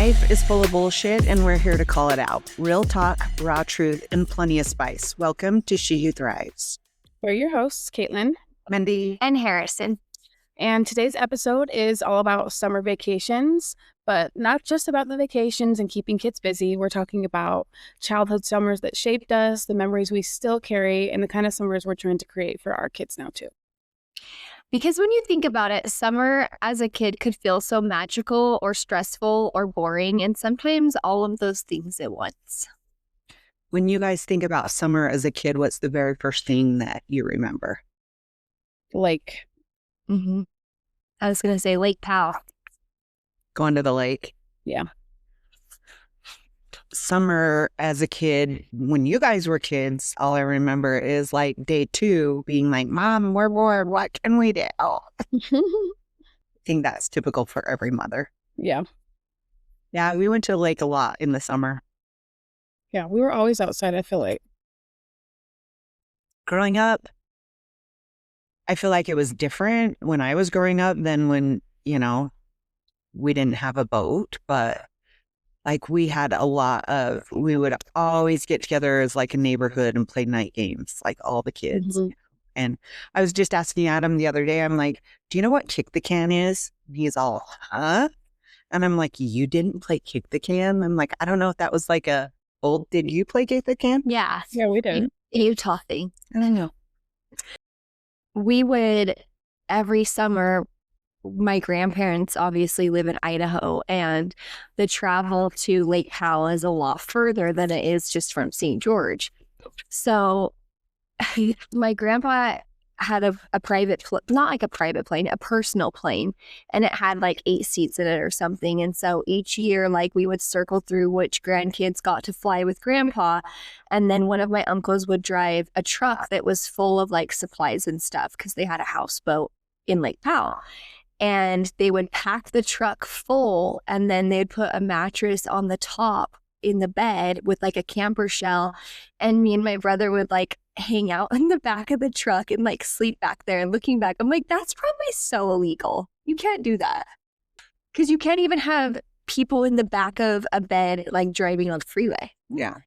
Life is full of bullshit, and we're here to call it out. Real talk, raw truth, and plenty of spice. Welcome to She Who Thrives. We're your hosts, Caitlin, Mindy, and Harrison. And today's episode is all about summer vacations, but not just about the vacations and keeping kids busy. We're talking about childhood summers that shaped us, the memories we still carry, and the kind of summers we're trying to create for our kids now, too. Because when you think about it, summer as a kid could feel so magical or stressful or boring, and sometimes all of those things at once. when you guys think about summer as a kid, what's the very first thing that you remember? Lake. I was going to say Lake Powell. Going to the lake? Yeah. Summer as a kid, when you guys were kids, all I remember is like day 2 being like, Mom, we're bored. What can we do? I think that's typical for every mother. Yeah. Yeah, we went to the lake a lot in the summer. Yeah, we were always outside, I feel like. Growing up, I feel like it was different when I was growing up than when, we didn't have a boat, but like we would always get together as like a neighborhood and play night games, like all the kids. And I was just asking Adam the other day, I'm like, do you know what kick the can is? And he's all, huh? And I'm like, you didn't play kick the can? I'm like, I don't know if that was like did you play kick the can? Yeah. Yeah, we did. Utah thing. I don't know. We would, every summer, my grandparents obviously live in Idaho, and the travel to Lake Powell is a lot further than it is just from St. George. So my grandpa had a private, not like a private plane, a personal plane, and it had like 8 seats in it or something. And so each year, like we would circle through which grandkids got to fly with grandpa. And then one of my uncles would drive a truck that was full of like supplies and stuff because they had a houseboat in Lake Powell. And they would pack the truck full, and then they'd put a mattress on the top in the bed with like a camper shell. And me and my brother would like hang out in the back of the truck and like sleep back there. And looking back, I'm like, that's probably so illegal. You can't do that. Because you can't even have people in the back of a bed like driving on the freeway. Yeah.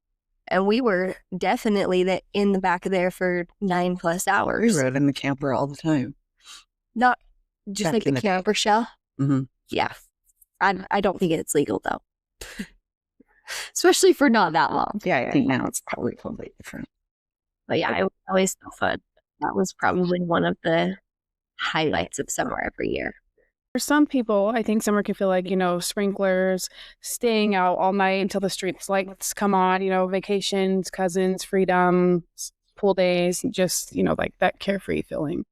And we were definitely in the back of there for 9+ hours. We rode in the camper all the time. Not just Back like in the the- camper shell. Mm-hmm. Yeah. I don't think it's legal though. Especially for not that long. Yeah, I think now it's probably totally different. But yeah, it was always so fun. That was probably one of the highlights of summer every year. For some people, I think summer can feel like, sprinklers, staying out all night until the street lights come on, vacations, cousins, freedom, pool days, just, like that carefree feeling.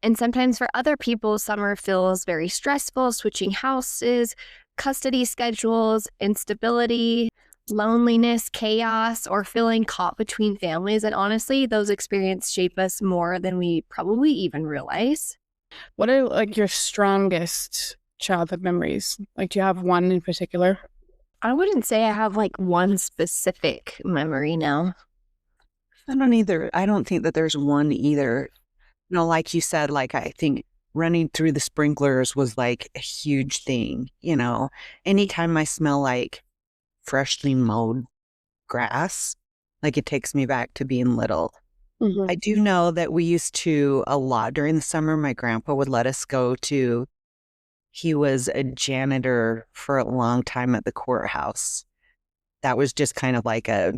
And sometimes for other people, summer feels very stressful, switching houses, custody schedules, instability, loneliness, chaos, or feeling caught between families. And honestly, those experiences shape us more than we probably even realize. What are like your strongest childhood memories? Like, do you have one in particular? I wouldn't say I have like one specific memory now. I don't either. I don't think that there's one either. Like you said, like I think running through the sprinklers was like a huge thing, Anytime I smell like freshly mowed grass, like it takes me back to being little. I do know that we used to, a lot during the summer, my grandpa would let us he was a janitor for a long time at the courthouse. That was just kind of like a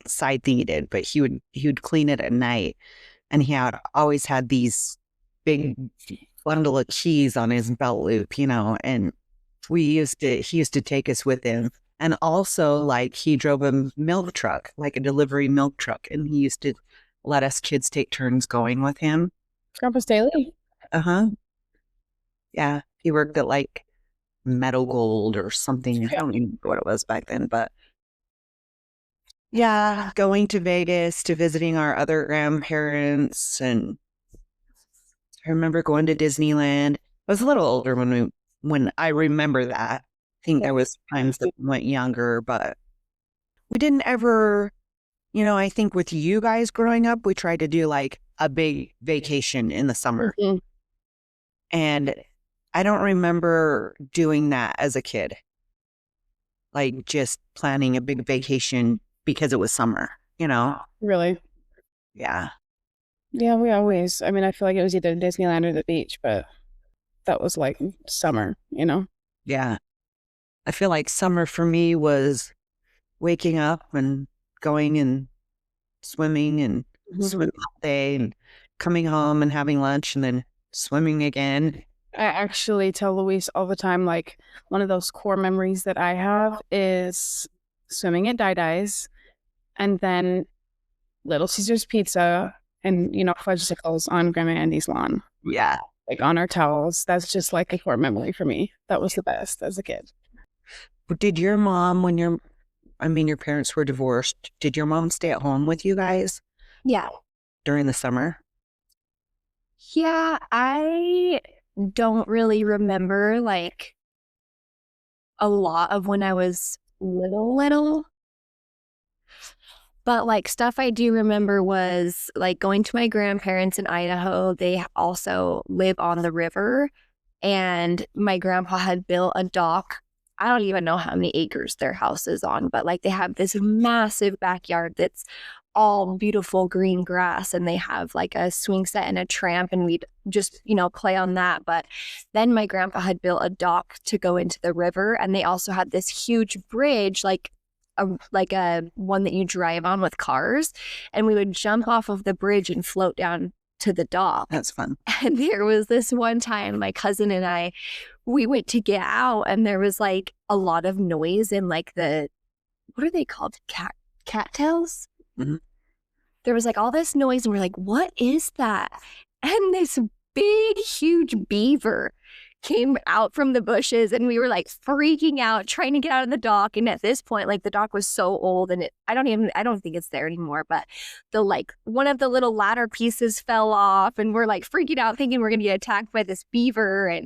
side thing he did, but he would clean it at night. And he always had these big bundle of keys on his belt loop, and he used to take us with him. And also, like, he drove a milk truck, like a delivery milk truck, and he used to let us kids take turns going with him. Grandpa Staley? Uh-huh. Yeah, he worked at, like, Meadow Gold or something. I don't even know what it was back then, but yeah, going to Vegas, to visiting our other grandparents, and I remember going to Disneyland. I was a little older when I remember that. I think there was times that we went younger, but we didn't ever, I think with you guys growing up, we tried to do like a big vacation in the summer. And I don't remember doing that as a kid. like just planning a big vacation because it was summer, you know? Really. Yeah. Yeah, we always, I mean, I feel like it was either Disneyland or the beach, but that was like summer, you know? Yeah. I feel like summer for me was waking up and going and swimming and swimming all day and coming home and having lunch and then swimming again. I actually tell Luis all the time, like, one of those core memories that I have is swimming at Di's and then Little Caesars Pizza and, you know, fudgesicles on Grandma Andy's lawn, Yeah. like on our towels. That's just like a core memory for me. That was the best as a kid. But did your mom, your parents were divorced, did your mom stay at home with you guys Yeah. during the summer? Yeah, I don't really remember like a lot of when I was little. But like stuff I do remember was like going to my grandparents in Idaho. They also live on the river, and my grandpa had built a dock. I don't even know how many acres their house is on, but like they have this massive backyard that's all beautiful green grass, and they have like a swing set and a tramp, and we'd just, you know, play on that. But then my grandpa had built a dock to go into the river, and they also had this huge bridge, like a one that you drive on with cars, and we would jump off of the bridge and float down to the dock. That's fun. And there was this one time my cousin and I, we went to get out, and there was like a lot of noise in like the, what are they called? Cattails? Mhm. There was like all this noise, and we're like, what is that? And this big, huge beaver came out from the bushes, and we were like freaking out, trying to get out of the dock. And at this point, like the dock was so old, and I don't think it's there anymore, but the like one of the little ladder pieces fell off, and we're like freaking out thinking we're gonna get attacked by this beaver.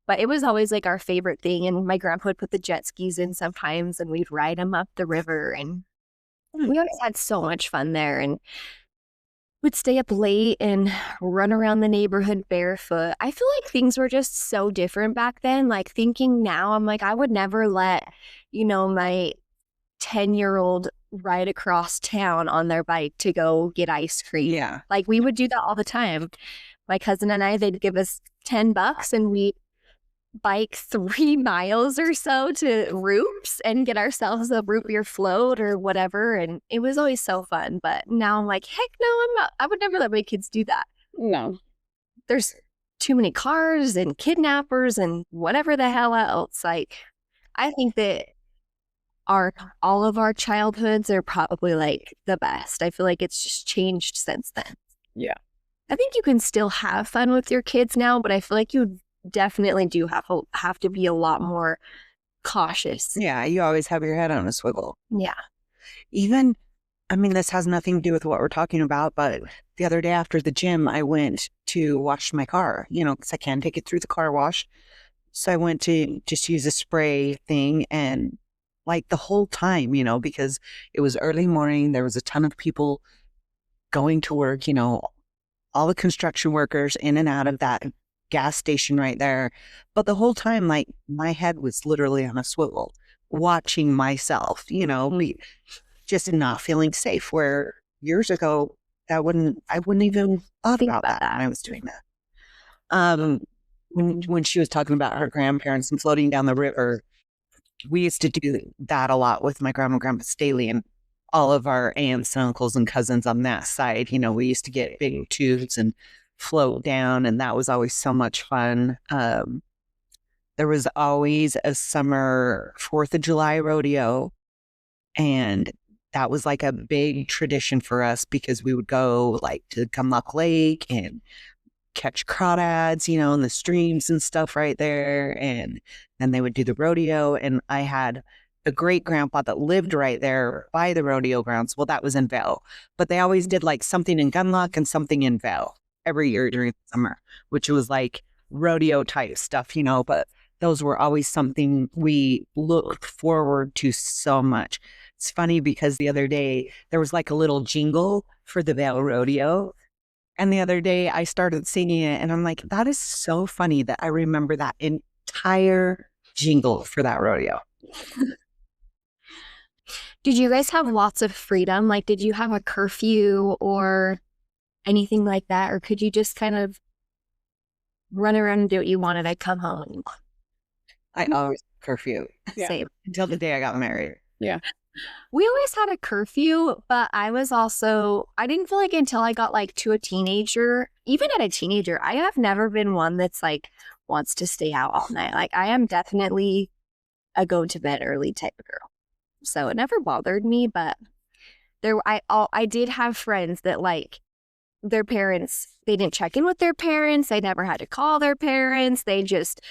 But it was always like our favorite thing. And my grandpa would put the jet skis in sometimes, and we'd ride them up the river, and we always had so much fun there. And would stay up late and run around the neighborhood barefoot. I feel like things were just so different back then. Like thinking now, I'm like, I would never let, you know, my 10-year-old ride across town on their bike to go get ice cream. Yeah. Like we would do that all the time. My cousin and I, they'd give us $10 and we'd bike 3 miles or so to Roops and get ourselves a root beer float or whatever. And it was always so fun. But now I'm like, heck no, I'm not. I would never let my kids do that. No. There's too many cars and kidnappers and whatever the hell else. Like, I think that all of our childhoods are probably like the best. I feel like it's just changed since then. Yeah. I think you can still have fun with your kids now, but I feel like you definitely do have to be a lot more cautious. Yeah, you always have your head on a swivel. Yeah. Even, this has nothing to do with what we're talking about, but the other day after the gym, I went to wash my car, because I can take it through the car wash. So I went to just use a spray thing, and like the whole time, because it was early morning, there was a ton of people going to work, all the construction workers in and out of that gas station right there. But the whole time, like my head was literally on a swivel, watching myself, just not feeling safe. Where years ago, I wouldn't even thought about that when I was doing that. When she was talking about her grandparents and floating down the river, we used to do that a lot with my grandma and grandpa Staley and all of our aunts and uncles and cousins on that side. We used to get big tubes and float down, and that was always so much fun. There was always a summer 4th of July rodeo, and that was like a big tradition for us because we would go like to Gumlock Lake and catch crawdads, in the streams and stuff right there. And then they would do the rodeo. And I had a great grandpa that lived right there by the rodeo grounds. Well, that was in Vail, but they always did like something in Gunlock and something in Vail every year during the summer, which was like rodeo type stuff, but those were always something we looked forward to so much. It's funny because the other day there was like a little jingle for the Vail rodeo. And the other day I started singing it, and I'm like, that is so funny that I remember that entire jingle for that rodeo. Did you guys have lots of freedom? Like, did you have a curfew or anything like that? Or could you just kind of run around and do what you wanted? I'd come home and I always curfew Yeah. same. until the day I got married. Yeah. We always had a curfew, but I didn't feel like until I got like to a teenager, even at a teenager, I have never been one that's like wants to stay out all night. Like I am definitely a go to bed early type of girl. So it never bothered me, but I did have friends that like their parents, they didn't check in with their parents. They never had to call their parents. They just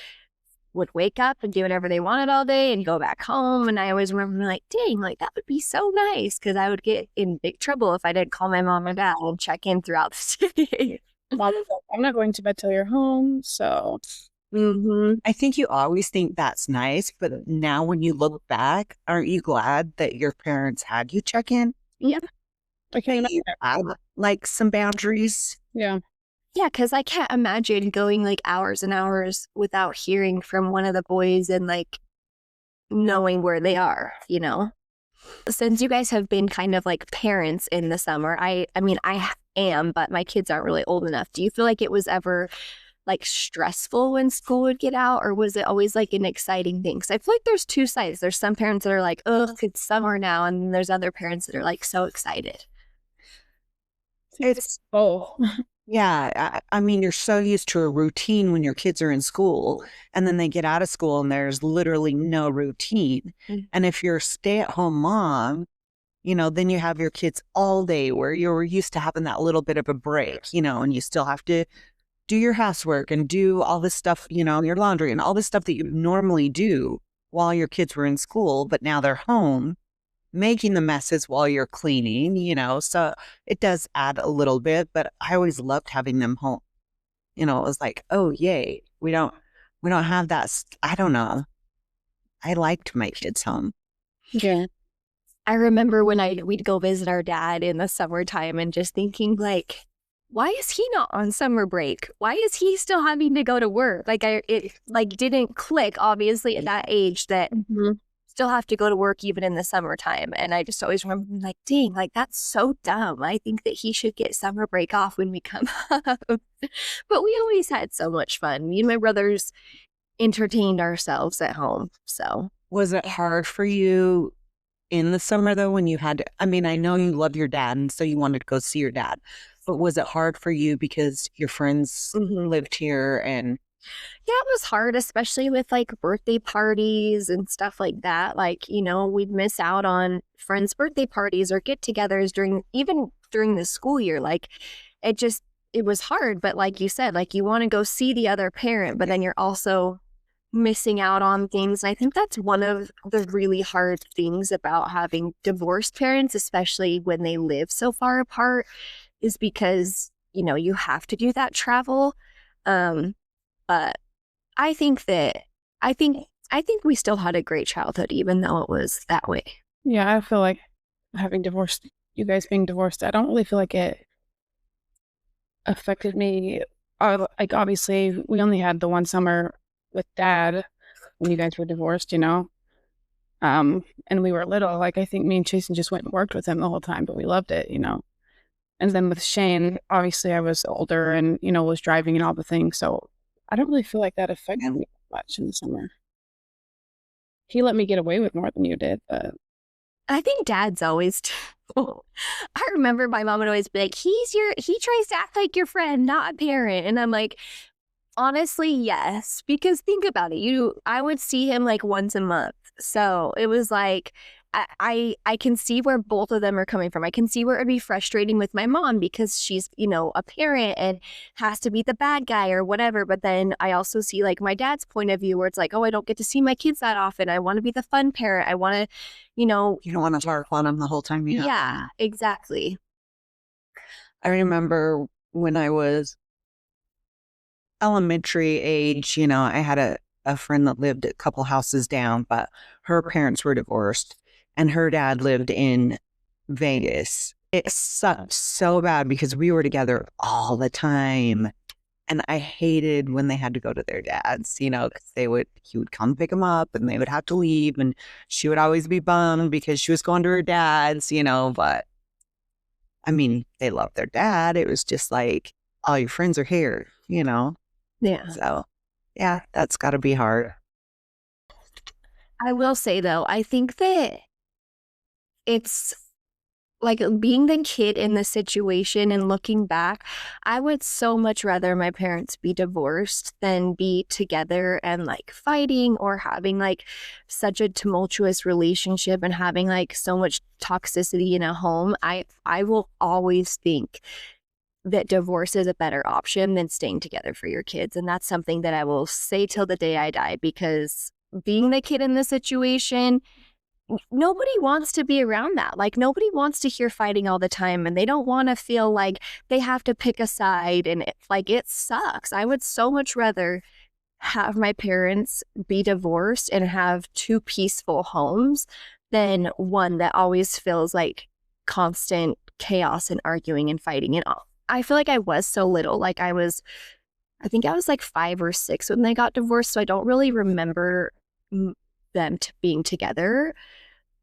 would wake up and do whatever they wanted all day and go back home. And I always remember like, dang, like that would be so nice. Cause I would get in big trouble if I didn't call my mom or dad and check in throughout the day. I'm not going to bed till you're home. So I think you always think that's nice, but now when you look back, aren't you glad that your parents had you check in? yeah, I can't You imagine. had like some boundaries. Yeah. Yeah, because I can't imagine going like hours and hours without hearing from one of the boys and like knowing where they are, you know? Since you guys have been kind of like parents in the summer, I mean, I am, but my kids aren't really old enough. Do you feel like it was ever like stressful when school would get out, or was it always like an exciting thing? Because I feel like there's two sides. There's some parents that are like, oh, it's summer now. And then there's other parents that are like so excited. It's, Oh, yeah. I mean, you're so used to a routine when your kids are in school, and then they get out of school and there's literally no routine. Mm. And if you're a stay-at-home mom, then you have your kids all day where you're used to having that little bit of a break, and you still have to do your housework and do all this stuff, your laundry and all this stuff that you normally do while your kids were in school, but now they're home making the messes while you're cleaning, so it does add a little bit, but I always loved having them home. It was like, oh, yay. We don't have that. I don't know. I liked my kids home. yeah. I remember when we'd go visit our dad in the summertime and just thinking like, why is he not on summer break? Why is he still having to go to work? Like it like didn't click obviously at that age that still have to go to work even in the summertime. And I just always remember being like, dang, like that's so dumb. I think that he should get summer break off when we come home. But we always had so much fun. Me and my brothers entertained ourselves at home. So Was it hard for you in the summer though, when you had to, I mean, I know you love your dad and so you wanted to go see your dad, but was it hard for you because your friends lived here and yeah, it was hard, especially with like birthday parties and stuff like that. Like, we'd miss out on friends' birthday parties or get togethers even during the school year. Like it was hard. But like you said, like you want to go see the other parent, but then you're also missing out on things. And I think that's one of the really hard things about having divorced parents, especially when they live so far apart, is because, you have to do that travel. But I think we still had a great childhood, even though it was that way. Yeah, I feel like you guys being divorced, I don't really feel like it affected me. Like, obviously, we only had the one summer with dad when you guys were divorced, and we were little. Like, I think me and Jason just went and worked with him the whole time, but we loved it, And then with Shane, obviously, I was older and, was driving and all the things. So I don't really feel like that affected me much in the summer. He let me get away with more than you did, but I think dads always do. I remember my mom would always be like, he tries to act like your friend, not a parent. And I'm like, honestly, yes. Because think about it. I would see him like once a month. So it was like, I can see where both of them are coming from. I can see where it'd be frustrating with my mom because she's, a parent and has to be the bad guy or whatever. But then I also see like my dad's point of view where it's like, oh, I don't get to see my kids that often. I want to be the fun parent. I want to, you don't want to harp on them the whole time. Yeah, exactly. I remember when I was elementary age, I had a friend that lived a couple houses down, but her parents were divorced and her dad lived in Vegas. It sucked so bad because we were together all the time. And I hated when they had to go to their dads, you know, because he would come pick them up and they would have to leave. And she would always be bummed because she was going to her dad's, you know, but I mean, they loved their dad. It was just like, all your friends are here, you know? Yeah. So, yeah, that's got to be hard. I will say, though, I think that it's like being the kid in the situation and looking back, I would so much rather my parents be divorced than be together and like fighting or having like such a tumultuous relationship and having like so much toxicity in a home. I will always think that divorce is a better option than staying together for your kids. And that's something that I will say till the day I die, because being the kid in the situation, nobody wants to be around that. Like, nobody wants to hear fighting all the time, and they don't want to feel like they have to pick a side, and it sucks. I would so much rather have my parents be divorced and have two peaceful homes than one that always feels like constant chaos and arguing and fighting. And I feel like I was so little. Like, I think I was like 5 or 6 when they got divorced, so I don't really remember them being together.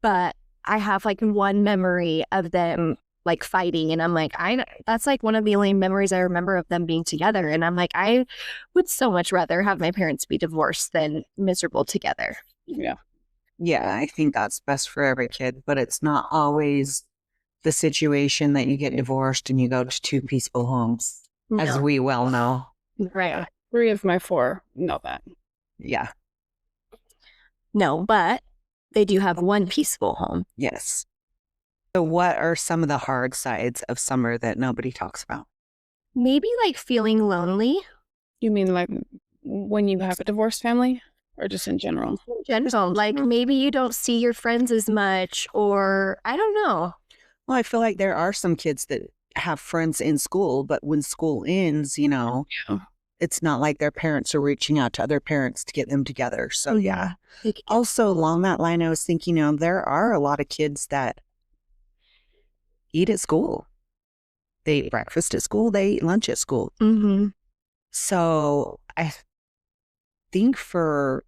But I have like one memory of them like fighting, and I'm like, that's like one of the only memories I remember of them being together. And I'm like, I would so much rather have my parents be divorced than miserable together. Yeah. Yeah, I think that's best for every kid, but it's not always the situation that you get divorced and you go to two peaceful homes, as No. we well know. Right. 3 of my 4 know that. Yeah. No, but they do have one peaceful home. Yes. So what are some of the hard sides of summer that nobody talks about? Maybe like feeling lonely. You mean like when you have a divorced family, or just in general? In general, like maybe you don't see your friends as much, or I don't know. Well, I feel like there are some kids that have friends in school, but when school ends, you know, Yeah. it's not like their parents are reaching out to other parents to get them together. So, yeah. Like, Also, along that line, I was thinking, you know, there are a lot of kids that eat at school. They eat breakfast at school, they eat lunch at school. mm-hmm. So, I think for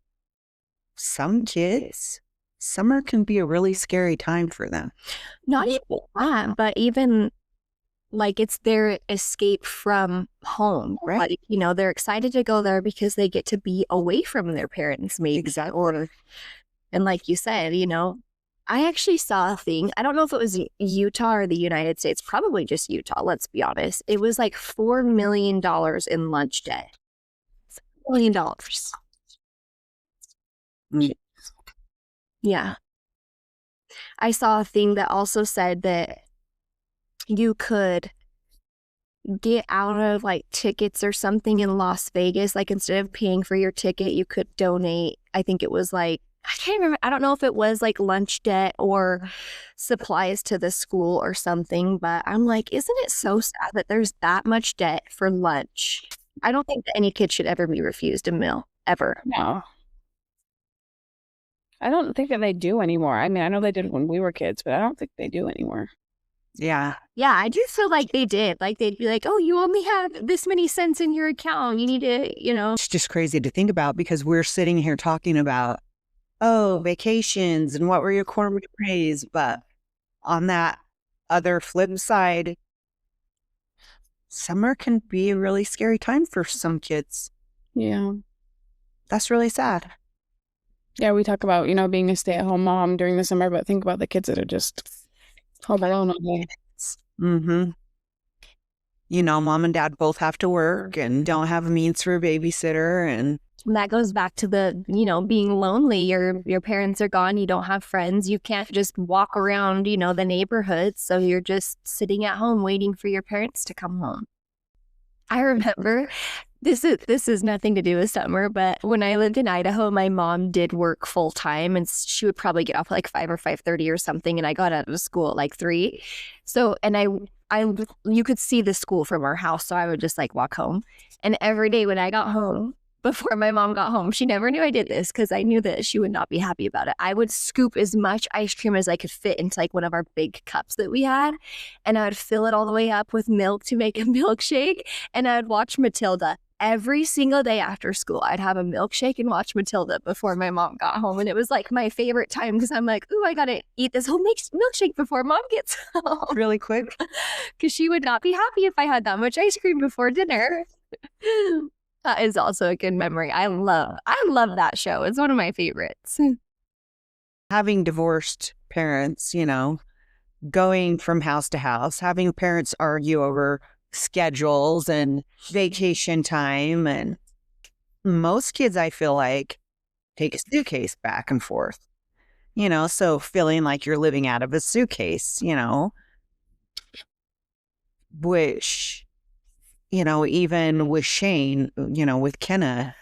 some kids, summer can be a really scary time for them. Not even that, but even like it's their escape from home, Right. Like, you know, they're excited to go there because they get to be away from their parents, maybe. Exactly. And like you said, you know, I actually saw a thing. I don't know if it was Utah or the United States, probably just Utah, let's be honest. It was like $4 million in lunch debt. $4 million. Mm. Yeah. I saw a thing that also said that you could get out of like tickets or something in Las Vegas. Like, instead of paying for your ticket, you could donate. I think it was like, I can't remember. I don't know if it was like lunch debt or supplies to the school or something, but I'm like, isn't it so sad that there's that much debt for lunch? I don't think that any kid should ever be refused a meal, ever. No. I don't think that they do anymore. I mean, I know they did when we were kids, but I don't think they do anymore. Yeah. Yeah, I do feel like they did. Like, they'd be like, oh, you only have this many cents in your account. You need to, you know. It's just crazy to think about because we're sitting here talking about, oh, vacations and what were your core memories. But on that other flip side, summer can be a really scary time for some kids. Yeah. That's really sad. Yeah, we talk about, you know, being a stay-at-home mom during the summer, but think about the kids that are just home alone all day. Mm-hmm. You know, mom and dad both have to work and don't have means for a babysitter. And that goes back to the, you know, being lonely. Your parents are gone. You don't have friends. You can't just walk around, you know, the neighborhood. So you're just sitting at home waiting for your parents to come home. I remember this is nothing to do with summer, but when I lived in Idaho, my mom did work full time, and she would probably get off at like 5 or 5:30 or something, and I got out of school at like 3. So, and I you could see the school from our house, so I would just like walk home. And every day when I got home, before my mom got home, she never knew I did this because I knew that she would not be happy about it. I would scoop as much ice cream as I could fit into like one of our big cups that we had, and I would fill it all the way up with milk to make a milkshake, and I would watch Matilda every single day after school, I'd have a milkshake and watch Matilda before my mom got home. And it was like my favorite time because I'm like, ooh, I got to eat this whole milkshake before mom gets home. Really quick. Because she would not be happy if I had that much ice cream before dinner. That is also a good memory. I love that show. It's one of my favorites. Having divorced parents, you know, going from house to house, having parents argue over schedules and vacation time. And most kids, I feel like, take a suitcase back and forth, you know, so feeling like you're living out of a suitcase, you know, which, you know, even with Shane, you know, with Kenna,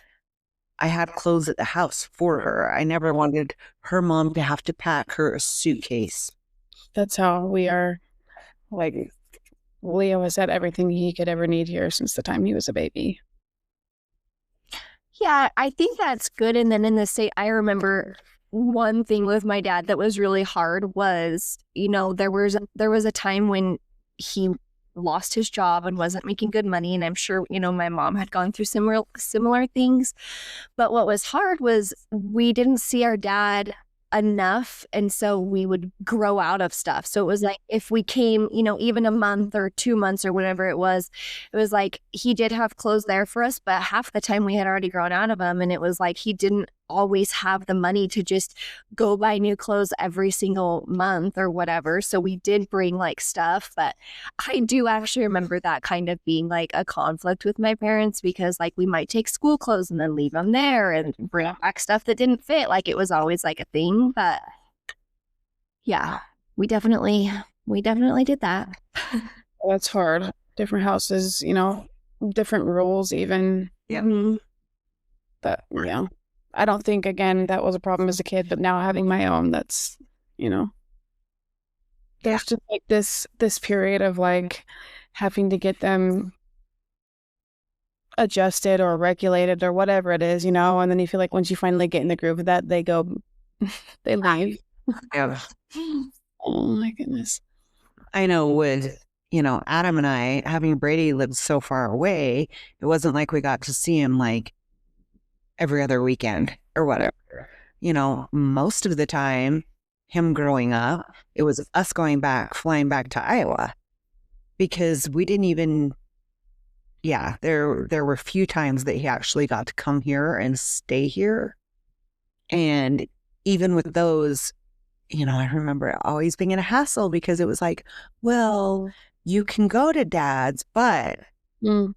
I had clothes at the house for her. I never wanted her mom to have to pack her a suitcase. That's how we are. Like, Leo has had everything he could ever need here since the time he was a baby. Yeah, I think that's good. And then in the state, I remember one thing with my dad that was really hard was, you know, there was a time when he lost his job and wasn't making good money. And I'm sure, you know, my mom had gone through similar things. But what was hard was we didn't see our dad enough, and so we would grow out of stuff. So it was like if we came, you know, even a month or 2 months or whatever it was like he did have clothes there for us, but half the time we had already grown out of them, and it was like he didn't always have the money to just go buy new clothes every single month or whatever. So we did bring like stuff, but I do actually remember that kind of being like a conflict with my parents because like we might take school clothes and then leave them there and bring back stuff that didn't fit. Like it was always like a thing, but yeah, we definitely did that. That's hard. Different houses, you know, different rules even. Yeah. But, you know, I don't think, again, that was a problem as a kid, but now having my own, that's, you know, there's just like this period of like having to get them adjusted or regulated or whatever it is, you know, and then you feel like once you finally get in the groove of that, they leave. Yeah. Oh my goodness. I know with, you know, Adam and I, having Brady lived so far away, it wasn't like we got to see him like every other weekend or whatever. You know, most of the time, him growing up, it was us flying back to Iowa because we didn't even, there were a few times that he actually got to come here and stay here. And even with those, you know, I remember it always being in a hassle because it was like, well, you can go to dad's, but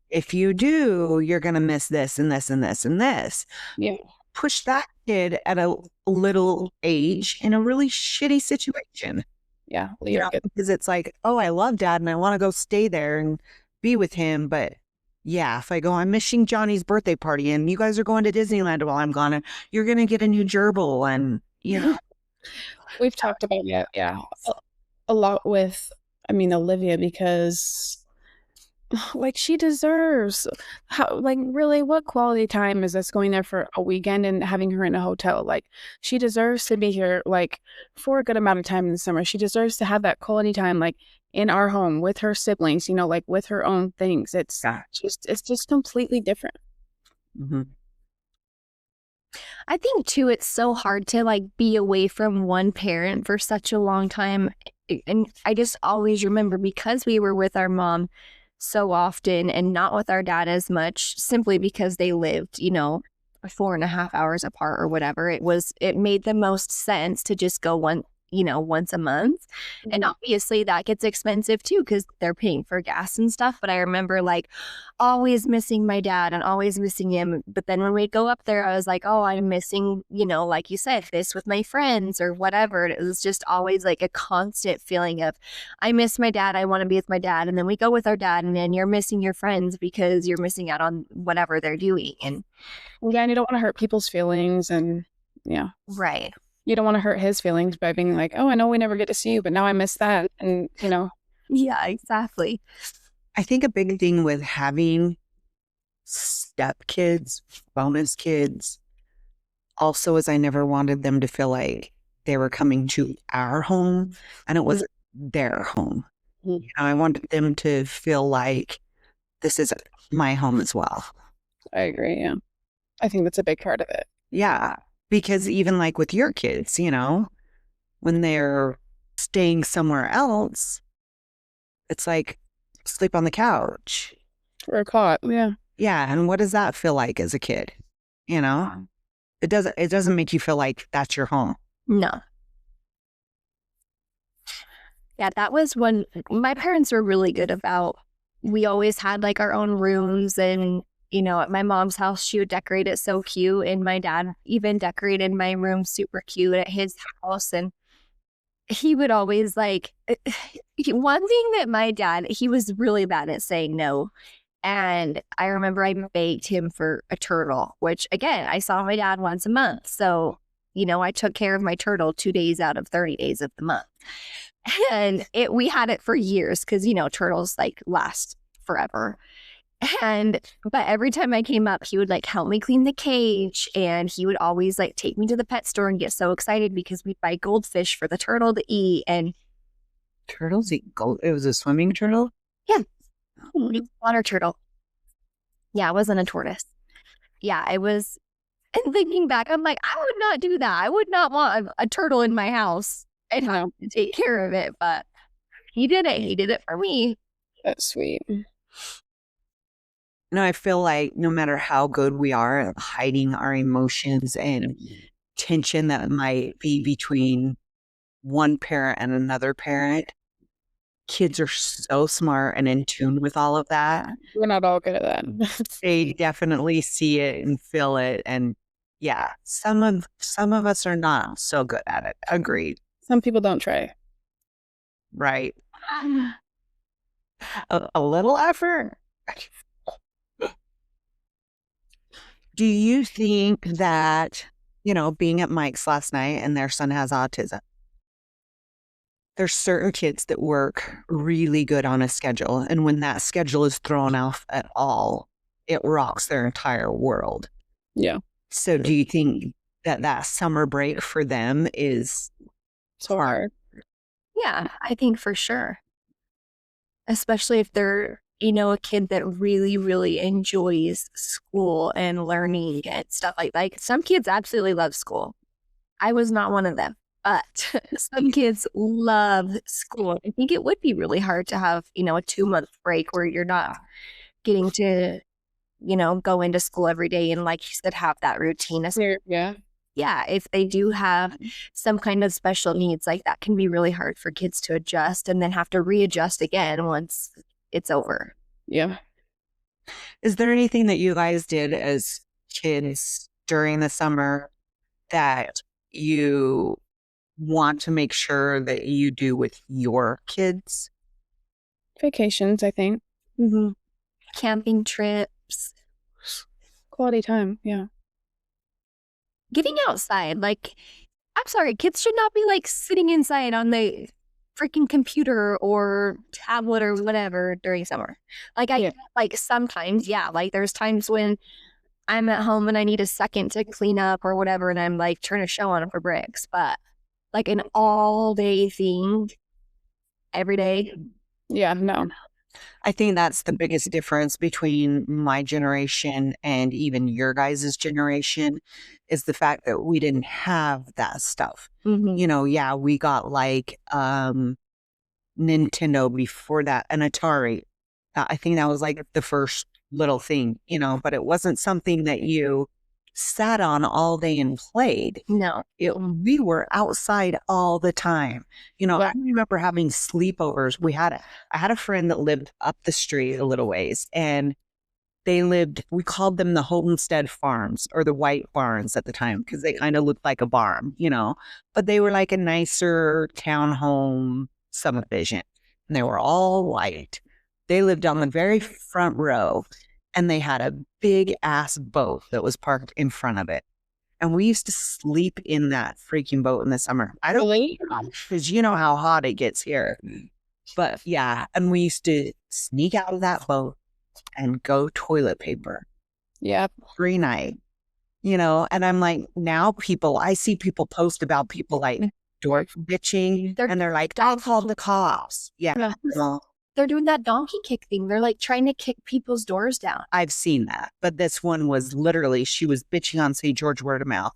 if you do, you're going to miss this and this and this and this. Yeah. Push that kid at a little age in a really shitty situation. Yeah. You know, because it's like, oh, I love dad and I want to go stay there and be with him. But yeah, if I go, I'm missing Johnny's birthday party and you guys are going to Disneyland while I'm gone, you're going to get a new gerbil. And, you know, we've talked about it. Yeah. A lot with, Olivia, because like she deserves really, what quality time is this going there for a weekend and having her in a hotel? Like she deserves to be here like for a good amount of time in the summer. She deserves to have that quality time like in our home with her siblings, you know, like with her own things. It's just completely different. Mm-hmm. I think too, it's so hard to like be away from one parent for such a long time. And I just always remember because we were with our mom so often and not with our dad as much, simply because they lived, you know, 4.5 hours apart or whatever. It made the most sense to just go once a month. And obviously that gets expensive too because they're paying for gas and stuff. But I remember like always missing my dad and always missing him. But then when we'd go up there, I was like, oh, I'm missing, you know, like you said, this with my friends or whatever. And it was just always like a constant feeling of, I miss my dad. I want to be with my dad. And then we go with our dad and then you're missing your friends because you're missing out on whatever they're doing. And yeah, and you don't want to hurt people's feelings. And yeah. Right. You don't want to hurt his feelings by being like, oh, I know we never get to see you, but now I miss that. And, you know. Yeah, exactly. I think a big thing with having stepkids, bonus kids, also is I never wanted them to feel like they were coming to our home and it wasn't their home. You know, I wanted them to feel like this is my home as well. I agree. Yeah. I think that's a big part of it. Yeah. Because even like with your kids, when they're staying somewhere else, it's like sleep on the couch. We're caught. Yeah. Yeah. And what does that feel like as a kid? It doesn't make you feel like that's your home. No. Yeah, that was when my parents were really good about, we always had like our own rooms, and at my mom's house, she would decorate it so cute. And my dad even decorated my room super cute at his house. And he would always like, one thing that my dad, he was really bad at saying no. And I remember I begged him for a turtle, which again, I saw my dad once a month. So, I took care of my turtle 2 days out of 30 days of the month. And we had it for years because, turtles like last forever. But every time I came up, he would like help me clean the cage, and he would always like take me to the pet store and get so excited because we'd buy goldfish for the turtle to eat. And Turtles eat gold. It was a swimming turtle? yeah, water turtle. Yeah, it wasn't a tortoise. Yeah, it was. And thinking back, I'm like, I would not do that. I would not want a turtle in my house and have to take care of it. But he did it. He did it for me. That's sweet. I feel like no matter how good we are at hiding our emotions and tension that might be between one parent and another parent, kids are so smart and in tune with all of that. We're not all good at that. They definitely see it and feel it. And yeah, some of us are not so good at it. Agreed. Some people don't try. Right. A little effort. Do you think that, being at Mike's last night and their son has autism, there's certain kids that work really good on a schedule. And when that schedule is thrown off at all, it rocks their entire world. Yeah. So do you think that summer break for them is so hard? Yeah, I think for sure. Especially if they're, a kid that really, really enjoys school and learning and stuff like that. Like, some kids absolutely love school. I was not one of them, but some kids love school. I think it would be really hard to have, a 2-month break where you're not getting to, go into school every day and, like you said, have that routine. Yeah. Yeah, if they do have some kind of special needs, like that can be really hard for kids to adjust and then have to readjust again once it's over. Yeah. Is there anything that you guys did as kids during the summer that you want to make sure that you do with your kids? Vacations, I think. Mm-hmm. Camping trips. Quality time. Yeah. Getting outside. Like, I'm sorry, kids should not be like sitting inside on the freaking computer or tablet or whatever during summer. Like, like sometimes, yeah, like there's times when I'm at home and I need a second to clean up or whatever, and I'm like, turn a show on for breaks. But like an all day thing every day. Yeah, no. I think that's the biggest difference between my generation and even your guys' generation is the fact that we didn't have that stuff. Mm-hmm. Yeah, we got like Nintendo before that, an Atari. I think that was like the first little thing, but it wasn't something that you sat on all day and played. No. We were outside all the time. I remember having sleepovers. I had a friend that lived up the street a little ways, and we called them the Homestead Farms or the White Barns at the time because they kind of looked like a barn, but they were like a nicer townhome subdivision, and they were all white. They lived on the very front row, and they had a big ass boat that was parked in front of it. And we used to sleep in that freaking boat in the summer. I don't Really? Because you know how hot it gets here. But yeah, and we used to sneak out of that boat and go toilet paper. Yeah. Every night. And I'm like, now I see people post about people like door bitching, and they're like, I'll call the cops. Yeah. Well, They're doing that donkey kick thing. They're like trying to kick people's doors down. I've seen that. But this one was literally, she was bitching on St. George word of mouth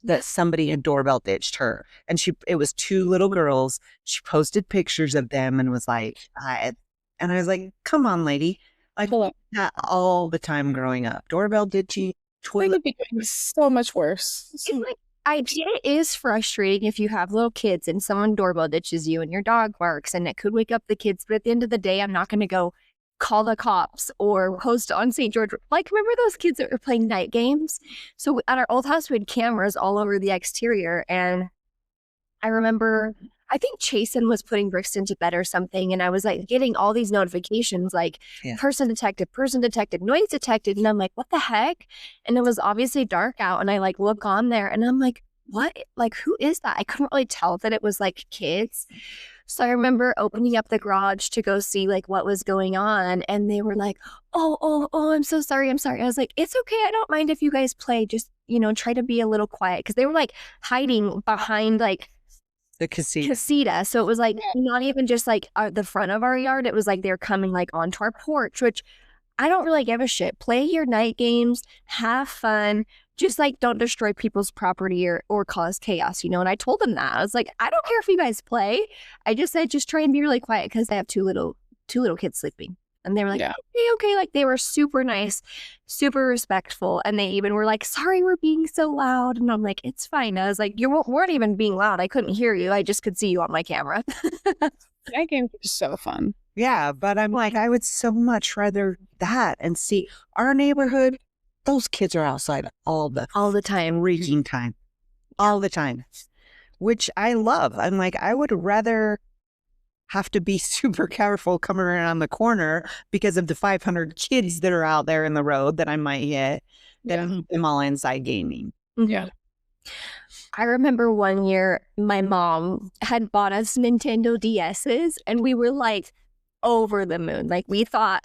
that somebody had doorbell ditched her. And it was two little girls. She posted pictures of them and was like, and I was like, come on, lady. I do that all the time growing up. Doorbell ditching, They toilet. could be doing so much worse. It's like, it is frustrating if you have little kids and someone doorbell ditches you and your dog barks and it could wake up the kids. But at the end of the day, I'm not going to go call the cops or post on St. George. Like, remember those kids that were playing night games? So at our old house, we had cameras all over the exterior. And I remember, I think Chasen was putting Brixton to bed or something. And I was like getting all these notifications like person detected, noise detected. And I'm like, what the heck? And it was obviously dark out. And I like look on there and I'm like, what? Like, who is that? I couldn't really tell that it was like kids. So I remember opening up the garage to go see like what was going on. And they were like, oh, I'm so sorry. I'm sorry. I was like, it's okay. I don't mind if you guys play. Just, try to be a little quiet. Cause they were like hiding behind like The casita. So it was like not even just like the front of our yard. It was like they're coming like onto our porch, which I don't really give a shit. Play your night games, have fun. Just like don't destroy people's property or cause chaos, And I told them that. I was like, I don't care if you guys play. I just said just try and be really quiet because they have two little kids sleeping. And they were like, okay. Like they were super nice, super respectful. And they even were like, sorry, we're being so loud. And I'm like, it's fine. I was like, you weren't even being loud. I couldn't hear you. I just could see you on my camera. That game was so fun. Yeah, but I'm like, I would so much rather that and see our neighborhood. Those kids are outside all the time, freaking time, all the time, which I love. I'm like, I would rather have to be super careful coming around the corner because of the 500 kids that are out there in the road that I might hit than them all inside gaming. Yeah. I remember one year my mom had bought us Nintendo DSs and we were like over the moon. Like we thought,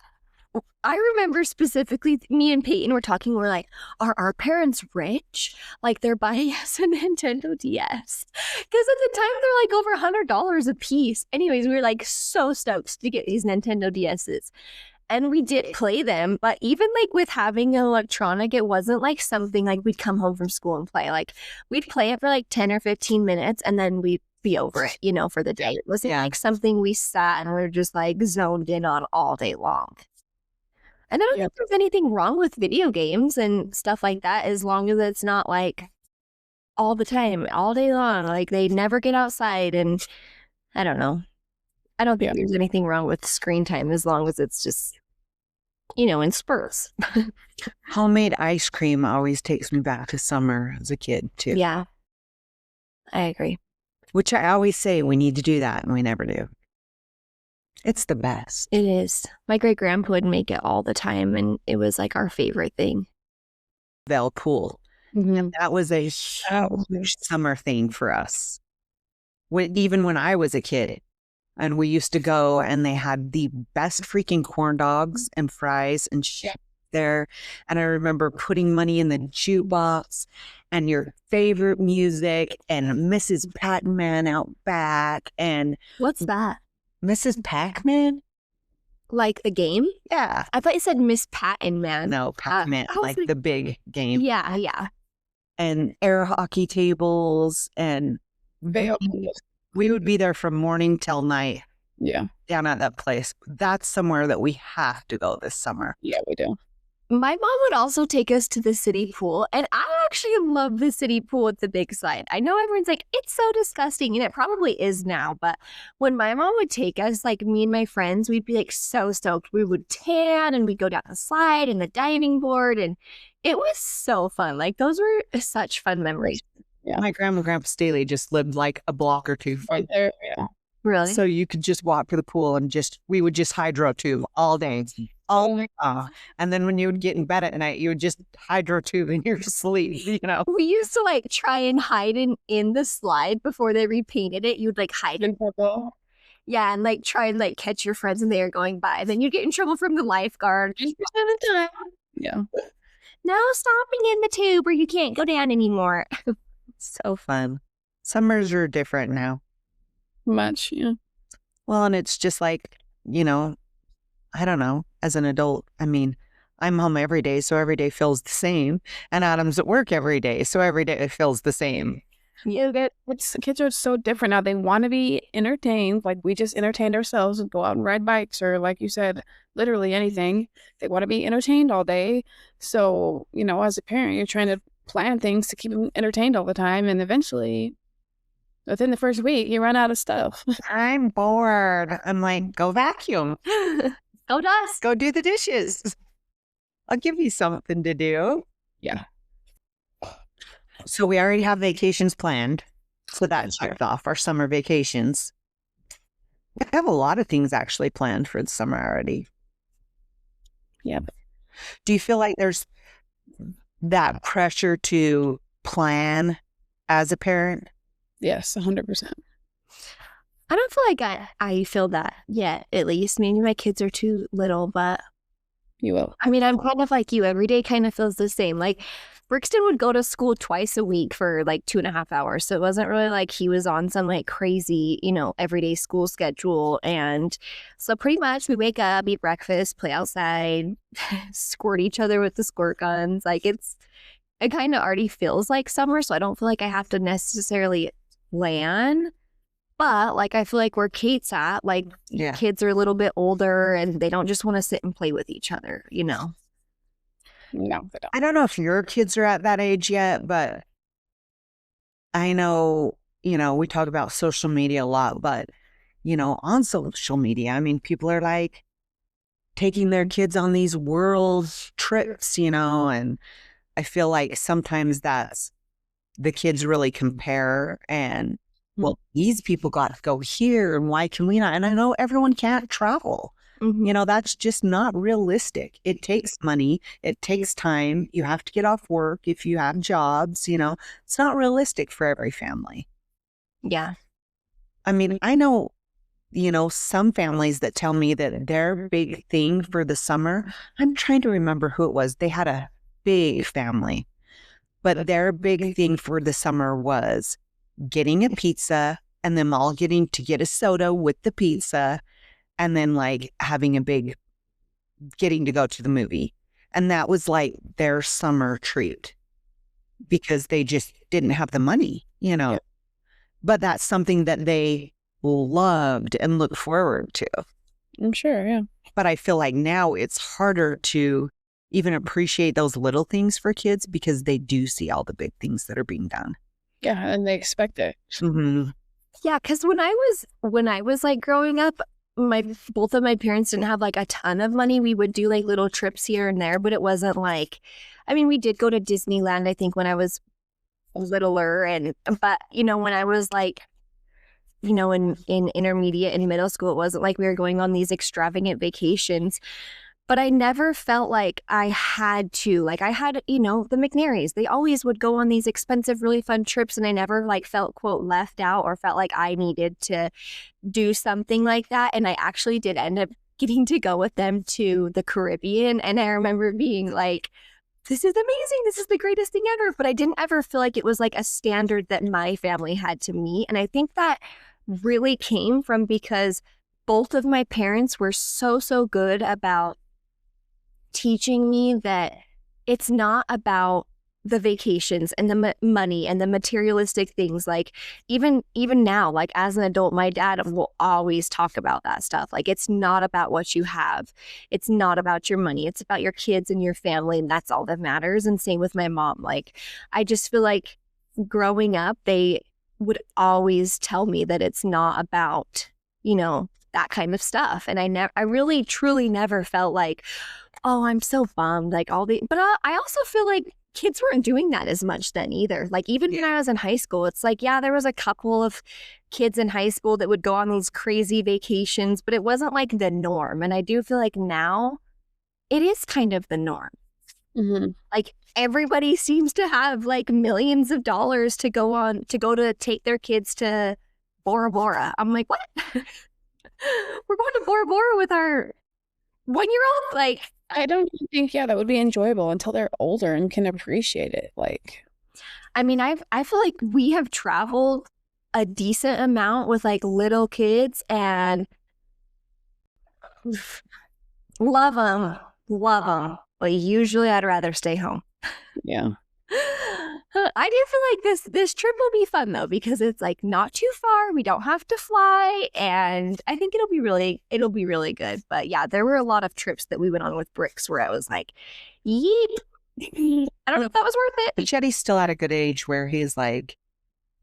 I remember specifically me and Peyton were talking. We're like, are our parents rich? Like they're buying us a Nintendo DS. Because at the time they're like over $100 a piece. Anyways, we were like so stoked to get these Nintendo DSs. And we did play them, but even like with having an electronic, it wasn't like something like we'd come home from school and play. Like we'd play it for like 10 or 15 minutes and then we'd be over it, for the day. It wasn't like something we sat and we were just like zoned in on all day long. And I don't think there's anything wrong with video games and stuff like that as long as it's not like all the time, all day long. Like they never get outside and I don't know. I don't think there's anything wrong with screen time as long as it's just, in spurts. Homemade ice cream always takes me back to summer as a kid too. Yeah, I agree. Which I always say we need to do that and we never do. It's the best. It is. My great-grandpa would make it all the time, and it was like our favorite thing. Bell Pool. Mm-hmm. That was a huge summer thing for us. Even when I was a kid. And we used to go and they had the best freaking corn dogs and fries and shit there. And I remember putting money in the jukebox and your favorite music and Mrs. Pac-Man out back. And what's that? Mrs. Pac-Man? Like the game? Yeah. I thought you said Miss Pac-Man. No, Pac-Man, like the big game. Yeah. And air hockey tables and we would be there from morning till night. Yeah. Down at that place. That's somewhere that we have to go this summer. Yeah, we do. My mom would also take us to the city pool, and I actually love the city pool with the big slide. I know everyone's like, it's so disgusting, and it probably is now, but when my mom would take us, like me and my friends, we'd be like so stoked. We would tan, and we'd go down the slide and the diving board, and it was so fun. Like, those were such fun memories. Yeah. My Grandpa Staley just lived like a block or two right there. Yeah. Really? So you could just walk to the pool and we would just hydro tube all day. And then when you would get in bed at night, you would just hydro tube in your sleep, We used to like try and hide in the slide before they repainted it. You'd like hide in purple. Yeah, and like try and like catch your friends when they were going by. Then you'd get in trouble from the lifeguard. Yeah. No stopping in the tube or you can't go down anymore. So fun. Summers are different now. Much, yeah. Well, and it's just like you know, I don't know, as an adult, I mean, I'm home every day, so every day feels the same. And Adam's at work every day, so every day it feels the same. Yeah, kids are so different now. They want to be entertained. Like we just entertained ourselves and go out and ride bikes or like you said, literally anything. They want to be entertained all day. So, as a parent, you're trying to plan things to keep them entertained all the time. And eventually, within the first week, you run out of stuff. I'm bored. I'm like, go vacuum. Go dust. Go do the dishes. I'll give you something to do. Yeah. So we already have vacations planned. So that's checked off our summer vacations. We have a lot of things actually planned for the summer already. Yep. Do you feel like there's that pressure to plan as a parent? Yes, 100%. I don't feel like I feel that yet, at least. Maybe my kids are too little, but You will. I mean, I'm kind of like you. Every day kind of feels the same. Like Brixton would go to school twice a week for like 2.5 hours. So it wasn't really like he was on some like crazy, everyday school schedule. And so pretty much we wake up, eat breakfast, play outside, squirt each other with the squirt guns. Like it kind of already feels like summer. So I don't feel like I have to necessarily plan. But like I feel like where Kate's at, like kids are a little bit older and they don't just want to sit and play with each other, No, they don't. I don't know if your kids are at that age yet, but I know, we talk about social media a lot, but, on social media, I mean, people are like taking their kids on these world trips, and I feel like sometimes that's the kids really compare and, well, these people got to go here and why can we not? And I know everyone can't travel. That's just not realistic. It takes money. It takes time. You have to get off work if you have jobs, it's not realistic for every family. Yeah. I mean, I know, some families that tell me that their big thing for the summer, I'm trying to remember who it was. They had a big family, but their big thing for the summer was getting a pizza and them all getting to get a soda with the pizza and then like having getting to go to the movie. And that was like their summer treat because they just didn't have the money, Yeah. But that's something that they loved and looked forward to. I'm sure, yeah. But I feel like now it's harder to even appreciate those little things for kids because they do see all the big things that are being done. Yeah, and they expect it. Mm-hmm. Yeah, because when I was like growing up, both of my parents didn't have like a ton of money. We would do like little trips here and there, but it wasn't like, I mean, we did go to Disneyland, I think, when I was littler, but when I was like, in intermediate and middle school, it wasn't like we were going on these extravagant vacations. But I never felt like I had to. Like I had, the McNairys. They always would go on these expensive, really fun trips, and I never like felt, quote, left out or felt like I needed to do something like that. And I actually did end up getting to go with them to the Caribbean. And I remember being like, this is amazing. This is the greatest thing ever. But I didn't ever feel like it was like a standard that my family had to meet. And I think that really came from because both of my parents were so good about teaching me that it's not about the vacations and the money and the materialistic things. Like even now, like as an adult, my dad will always talk about that stuff. Like it's not about what you have. It's not about your money. It's about your kids and your family. And that's all that matters. And same with my mom. Like I just feel like growing up, they would always tell me that it's not about, that kind of stuff. And I really truly never felt like, oh, I'm so bummed. Like but I also feel like kids weren't doing that as much then either. Like even when I was in high school, it's like, yeah, there was a couple of kids in high school that would go on these crazy vacations, but it wasn't like the norm. And I do feel like now it is kind of the norm. Mm-hmm. Like everybody seems to have like millions of dollars to to take their kids to Bora Bora. I'm like, what? We're going to Bora Bora with our 1-year-old? Like, I don't think, that would be enjoyable until they're older and can appreciate it. Like, I mean, I feel like we have traveled a decent amount with like little kids, and Love them. Love them. But usually I'd rather stay home. Yeah. I do feel like this trip will be fun though, because it's like not too far. We don't have to fly, and I think it'll be really good. But yeah, there were a lot of trips that we went on with Bricks where I was like, yeep. I don't know if that was worth it. But Jetty's still at a good age where he's like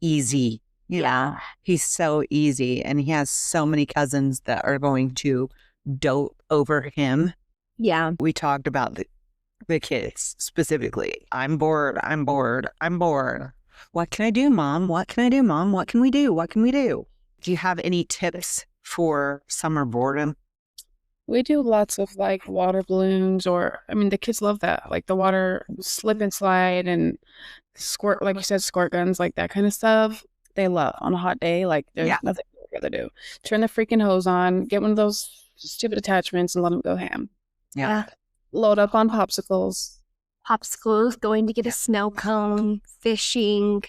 easy. You know, he's so easy, and he has so many cousins that are going to dote over him. Yeah. We talked about the kids specifically. I'm bored. I'm bored. I'm bored. What can I do, Mom? What can I do, Mom? What can we do? What can we do? Do you have any tips for summer boredom? We do lots of like water balloons, or I mean, the kids love that, like the water slip and slide and squirt, like you said, squirt guns, like that kind of stuff. They love on a hot day. Like there's nothing they'd rather do. Turn the freaking hose on, get one of those stupid attachments, and let them go ham. Yeah. Load up on popsicles. Popsicles, going to get a snow cone, fishing.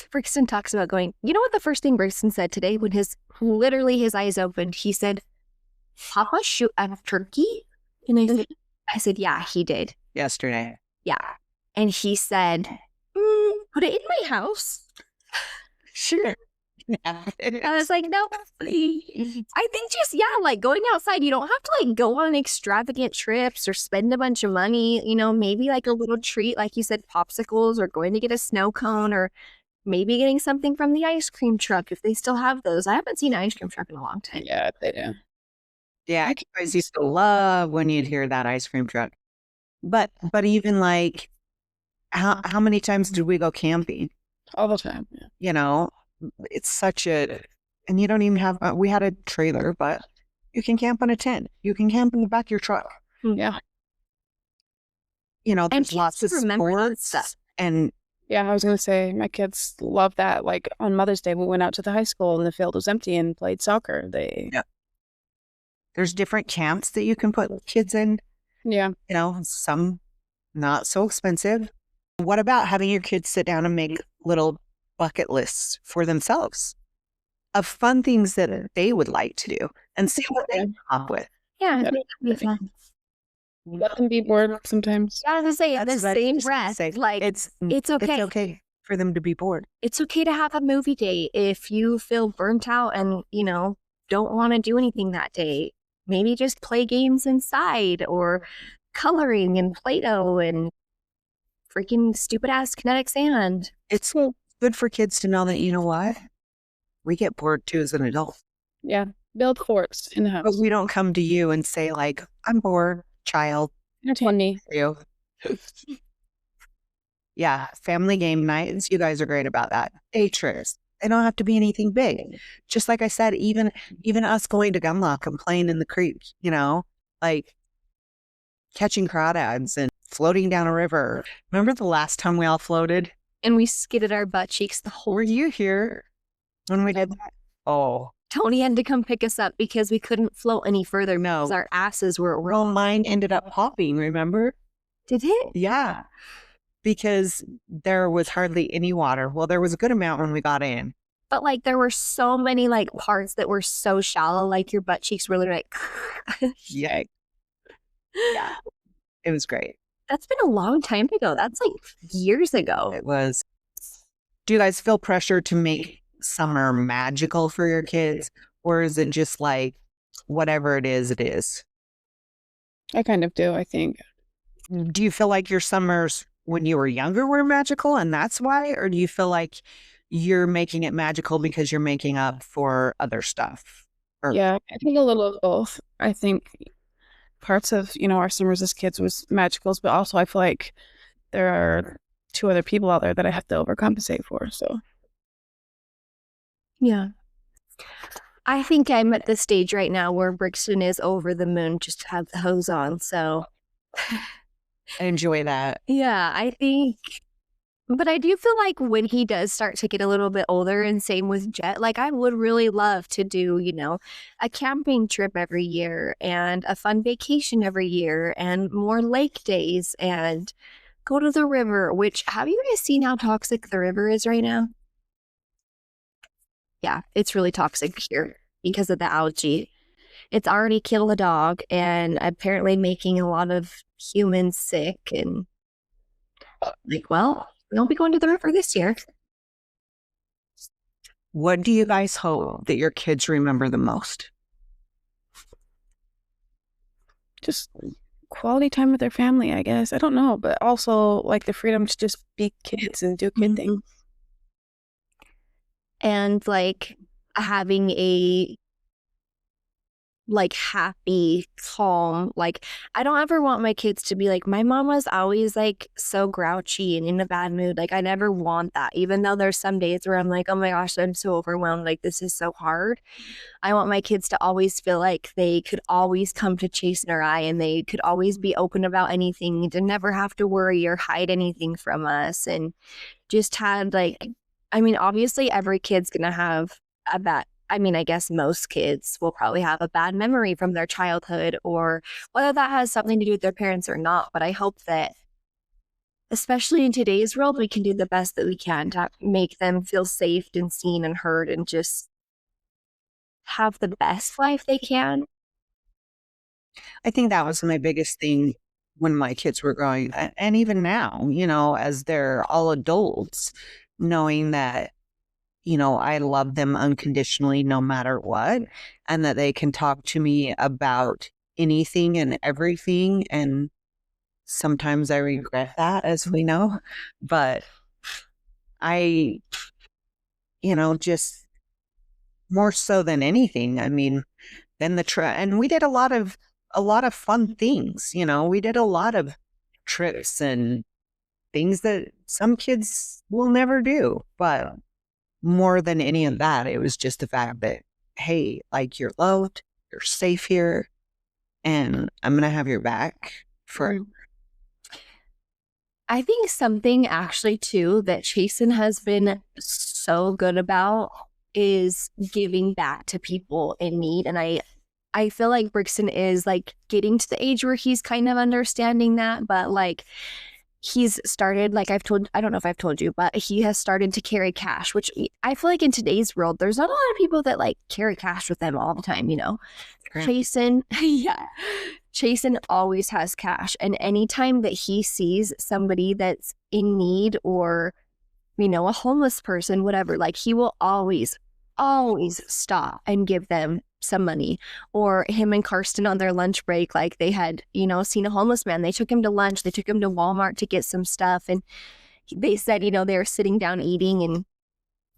Brixton talks about going, you know what the first thing Brixton said today when his eyes opened? He said, Papa shoot a turkey? And I said, yeah, he did. Yesterday. Yeah. And he said, put it in my house. Sure. I was like, no, please. I think just, like going outside, you don't have to like go on extravagant trips or spend a bunch of money, you know, maybe like a little treat, like you said, popsicles, or going to get a snow cone, or maybe getting something from the ice cream truck if they still have those. I haven't seen an ice cream truck in a long time. Yeah, they do. Yeah, I always used to love when you'd hear that ice cream truck. But even like, how many times did we go camping? All the time. Yeah. You know, it's such a, and you don't even have, we had a trailer, but you can camp on a tent. You can camp in the back of your truck. Yeah. You know, there's lots of sports stuff. And yeah, I was going to say, my kids love that. Like on Mother's Day, we went out to the high school and the field was empty and played soccer. There's different camps that you can put kids in. Yeah. You know, some not so expensive. What about having your kids sit down and make little bucket lists for themselves of fun things that they would like to do and see what they come up with? Yeah, that'd be fun. Let them be bored sometimes. I was going to say, in the same breath, like, it's okay. It's okay for them to be bored. It's okay to have a movie day if you feel burnt out and, you know, don't want to do anything that day. Maybe just play games inside, or coloring and Play-Doh and freaking stupid-ass kinetic sand. It's good for kids to know that, you know what? We get bored too as an adult. Yeah. Build forts in the house. But we don't come to you and say like, I'm bored, child. Entertain me. You. Yeah, family game nights. You guys are great about that. Day trips. They don't have to be anything big. Just like I said, even us going to Gunlock and playing in the creek, you know, like catching crawdads and floating down a river. Remember the last time we all floated? And we skidded our butt cheeks the whole. Were you here when we did that? Oh. Tony had to come pick us up because we couldn't float any further. No. Because our asses were. Well, mine ended up popping, remember? Did it? Yeah. Because there was hardly any water. Well, there was a good amount when we got in. But like there were so many like parts that were so shallow, like your butt cheeks were literally like Yeah. Yeah. It was great. That's been a long time ago. That's like years ago. It was. Do you guys feel pressure to make summer magical for your kids? Or is it just like whatever it is, it is? I kind of do, I think. Do you feel like your summers when you were younger were magical and that's why? Or do you feel like you're making it magical because you're making up for other stuff? Yeah, I think a little of both. I think parts of, you know, our summers as kids was magicals, but also I feel like there are 2 other people out there that I have to overcompensate for. So yeah. I think I'm at the stage right now where Brixton is over the moon just to have the hose on. So I enjoy that. Yeah, I think. But I do feel like when he does start to get a little bit older, and same with Jet, like I would really love to do, you know, a camping trip every year and a fun vacation every year and more lake days and go to the river, which have you guys seen how toxic the river is right now? Yeah, it's really toxic here because of the algae. it's already killed a dog and apparently making a lot of humans sick. And like, well, we won't be going to the river this year. What do you guys hope that your kids remember the most? Just quality time with their family, I guess. I don't know, but also like the freedom to just be kids and do kid things. And like having a like happy, calm, like I don't ever want my kids to be like, my mom was always like so grouchy and in a bad mood. Like I never want that, even though there's some days where I'm like, oh my gosh, I'm so overwhelmed, like this is so hard. I want my kids to always feel like they could always come to Chase or I, and they could always be open about anything, to never have to worry or hide anything from us. And just had like, I mean, obviously every kid's gonna have a bad, I mean, I guess most kids will probably have a bad memory from their childhood, or whether that has something to do with their parents or not. But I hope that, especially in today's world, we can do the best that we can to make them feel safe and seen and heard and just have the best life they can. I think that was my biggest thing when my kids were growing, and even now, as they're all adults, knowing that, I love them unconditionally no matter what, and that they can talk to me about anything and everything. And sometimes I regret that, as we know, but I, just more so than anything, I mean, then and we did a lot of fun things. We did a lot of trips and things that some kids will never do. But more than any of that, it was just the fact that, hey, like, you're loved, you're safe here, and I'm going to have your back for. I think something actually too that Chasen has been so good about is giving back to people in need. And I feel like Brixton is like getting to the age where he's kind of understanding that, but like he's started, like I don't know if I've told you, but he has started to carry cash, which I feel like in today's world, there's not a lot of people that like carry cash with them all the time, Chasen, yeah. Chasen always has cash. And anytime that he sees somebody that's in need, or, a homeless person, whatever, like he will always stop and give them some money. Or him and Karsten on their lunch break, like they had, seen a homeless man. They took him to lunch. They took him to Walmart to get some stuff. And they said, they were sitting down eating, and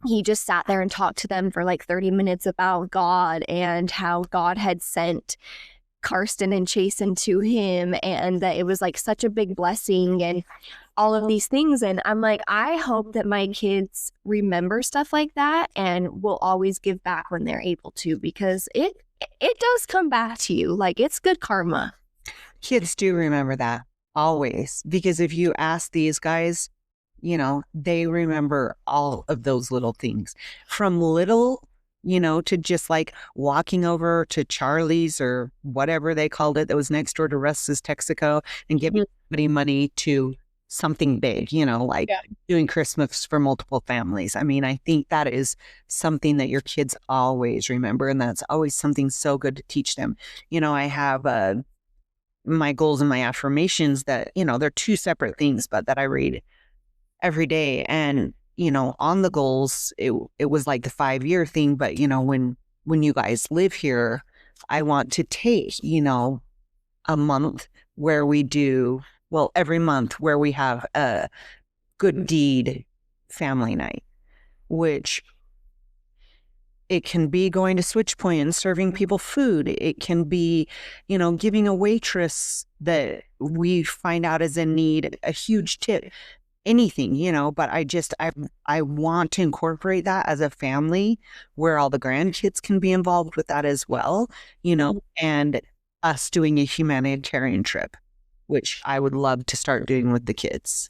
he just sat there and talked to them for like 30 minutes about God and how God had sent Karsten and Chasen to him, and that it was like such a big blessing and all of these things. And I'm like, I hope that my kids remember stuff like that and will always give back when they're able to, because it does come back to you. Like, it's good karma. Kids do remember that always, because if you ask these guys, they remember all of those little things from little, to just like walking over to Charlie's or whatever they called it that was next door to Russ's Texaco and giving somebody money, to something big, like doing Christmas for multiple families. I mean, I think that is something that your kids always remember, and that's always something so good to teach them. I have my goals and my affirmations that, they're two separate things, but that I read every day. And, on the goals, it was like the 5-year thing. But, when you guys live here, I want to take, a month where we do, well, every month where we have a good deed family night, which it can be going to Switch Point and serving people food. It can be, giving a waitress that we find out is in need a huge tip. Anything, but I want to incorporate that as a family where all the grandkids can be involved with that as well, and us doing a humanitarian trip, which I would love to start doing with the kids.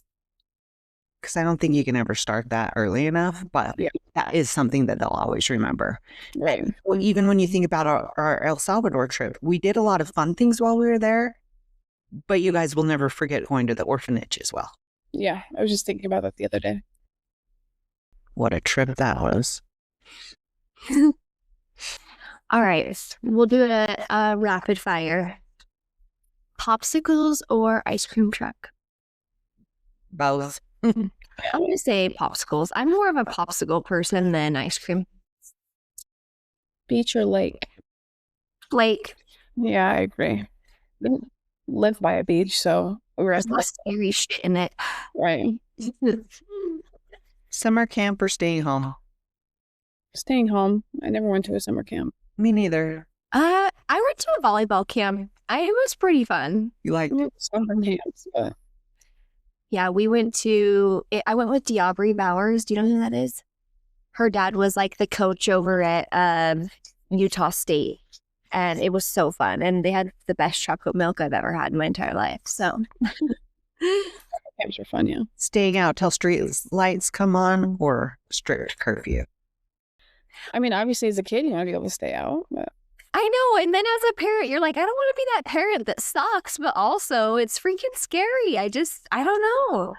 Because I don't think you can ever start that early enough, but that is something that they'll always remember. Right. Well, even when you think about our El Salvador trip, we did a lot of fun things while we were there, but you guys will never forget going to the orphanage as well. Yeah, I was just thinking about that the other day. What a trip that was. All right. We'll do a rapid fire. Popsicles or ice cream truck? Both. I'm going to say popsicles. I'm more of a popsicle person than ice cream. Beach or lake? Lake. Yeah, I agree. Didn't live by a beach, so we're There's less scary shit in it. right. Summer camp or staying home? Staying home. I never went to a summer camp. Me neither. I went to a volleyball camp. It was pretty fun. You like I went to summer camps, but Yeah, I went with Diabri Bowers. Do you know who that is? Her dad was like the coach over at Utah State. And it was so fun. And they had the best chocolate milk I've ever had in my entire life. So camps are fun, yeah. staying out till street lights come on or strict curfew? I mean, obviously as a kid, you want to be able to stay out, but I know. And then as a parent, you're like, I don't want to be that parent that sucks, but also it's freaking scary. I don't know.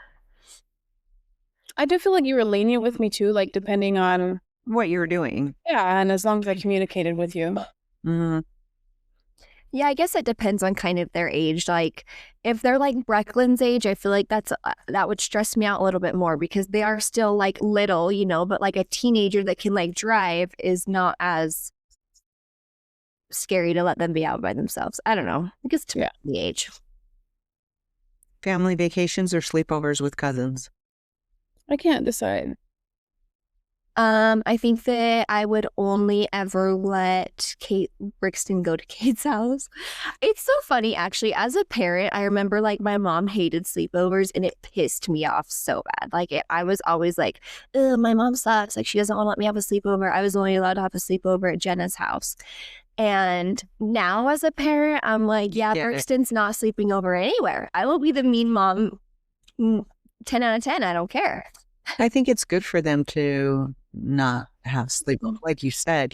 I do feel like you were lenient with me too, like depending on What you were doing? yeah, and as long as I communicated with you. Mm, Yeah, I guess it depends on kind of their age. Like, if they're like Brecklin's age, I feel like that would stress me out a little bit more because they are still like little, but like a teenager that can like drive is not as scary to let them be out by themselves. I don't know. I guess to the age. family vacations or sleepovers with cousins? I can't decide. I think that I would only ever let Kate Brixton go to Kate's house. It's so funny, actually. As a parent, I remember like my mom hated sleepovers and it pissed me off so bad. Like I was always like, ugh, my mom sucks. Like she doesn't want to let me have a sleepover. I was only allowed to have a sleepover at Jenna's house. And now as a parent, I'm like, yeah, Brixton's not sleeping over anywhere. I will be the mean mom 10 out of 10. I don't care. I think it's good for them to not have sleep. Like you said,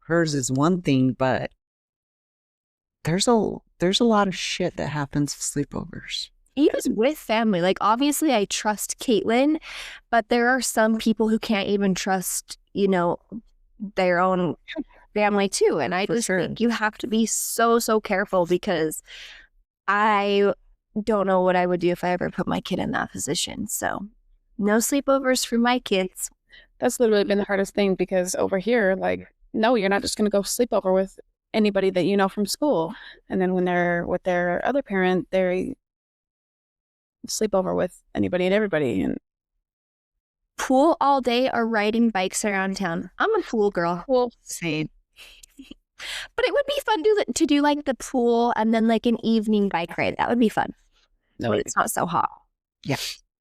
hers is one thing, but there's a lot of shit that happens with sleepovers. Even with family, like obviously I trust Caitlin, but there are some people who can't even trust, their own family too. And I just think you have to be so, so careful because I don't know what I would do if I ever put my kid in that position. So no sleepovers for my kids. That's literally been the hardest thing because over here, like, no, you're not just going to go sleep over with anybody that you know from school. And then when they're with their other parent, they sleep over with anybody and everybody. And pool all day or riding bikes around town. I'm a pool girl. Well, same. But it would be fun to do like the pool and then like an evening bike ride. That would be fun. No, it's not so hot. Yeah.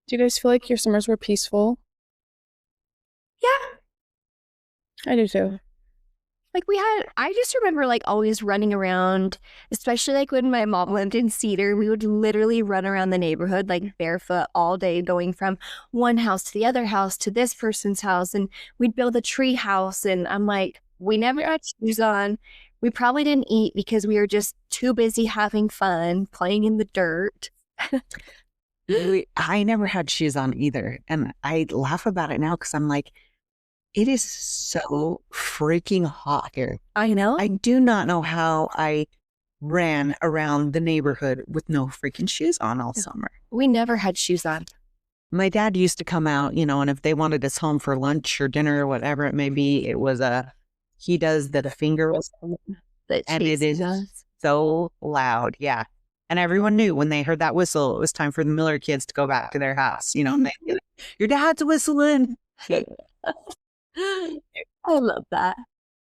Do you guys feel like your summers were peaceful? Yeah. I do too. Like I just remember like always running around, especially like when my mom lived in Cedar, we would literally run around the neighborhood like barefoot all day, going from one house to the other house to this person's house. And we'd build a tree house. And I'm like, we never had shoes on. We probably didn't eat because we were just too busy having fun, playing in the dirt. I never had shoes on either. And I laugh about it now because I'm like, it is so freaking hot here. I know. I do not know how I ran around the neighborhood with no freaking shoes on all summer. We never had shoes on. My dad used to come out, and if they wanted us home for lunch or dinner or whatever it may be, it was he does the finger whistle. And it is so loud. Yeah. And everyone knew when they heard that whistle, it was time for the Miller kids to go back to their house. Your dad's whistling. I love that.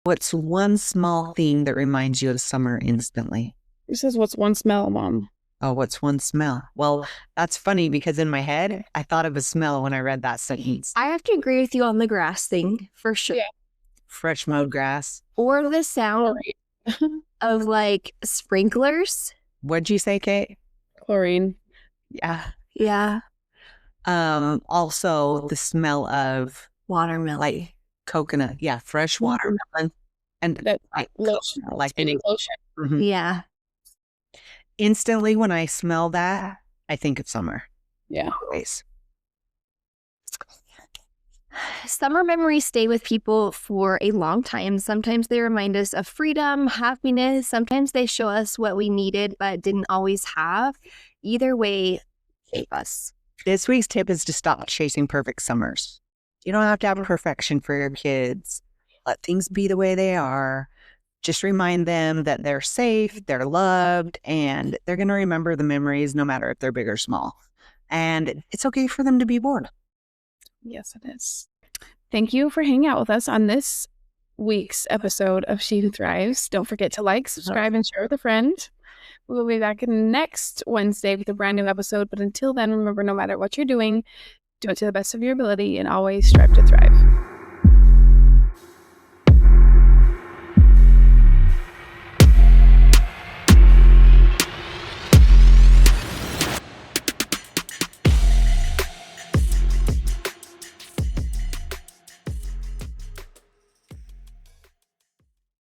What's one small thing that reminds you of summer instantly? It says, what's one smell, Mom? Oh, what's one smell? Well, that's funny because in my head, I thought of a smell when I read that sentence. I have to agree with you on the grass thing for sure. Yeah. Fresh mowed grass. Or the sound of like sprinklers. What'd you say, Kate? Chlorine. Yeah. Yeah. Also the smell of watermelon, like coconut. Yeah, fresh watermelon, and that lotion, like spinning lotion. Mm-hmm. Yeah. Instantly, when I smell that, I think of summer. Yeah. Always. Summer memories stay with people for a long time. Sometimes they remind us of freedom, happiness. Sometimes they show us what we needed but didn't always have. Either way, shape us. This week's tip is to stop chasing perfect summers. You don't have to have perfection for your kids. Let things be the way they are. Just remind them that they're safe, they're loved, and they're going to remember the memories no matter if they're big or small. And it's okay for them to be bored. Yes, it is. Thank you for hanging out with us on this week's episode of She Who Thrives. Don't forget to like, subscribe, and share with a friend. We will be back next Wednesday with a brand new episode. But until then, remember, no matter what you're doing, do it to the best of your ability and always strive to thrive.